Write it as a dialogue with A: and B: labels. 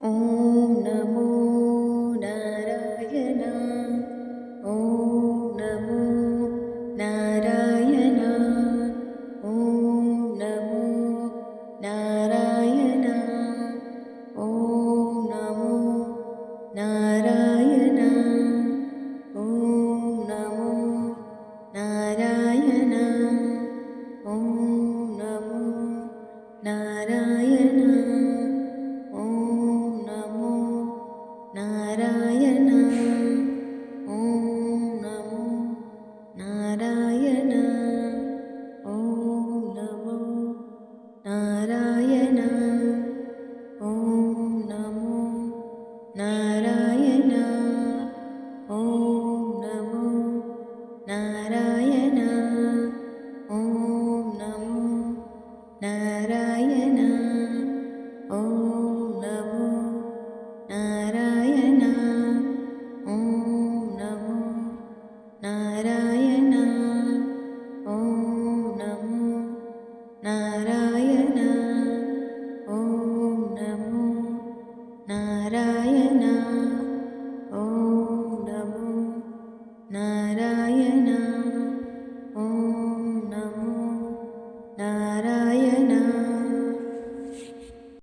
A: ॐ नमो Narayana. ॐ नमो Narayana. ॐ नमो Narayana. ॐ नमो Narayana. ॐ नमो Narayana. ॐ नमो Narayana. ॐ नमो Narayana. ॐ नमो Narayana. ॐ नमो Narayana. ॐ नमो Narayana. ॐ नमो Narayana. ॐ नमो Narayana. ॐ नमो Narayana. ॐ नमो Narayana. ॐ नमो Narayana. ॐ नमो Narayana. ॐ नमो Narayana.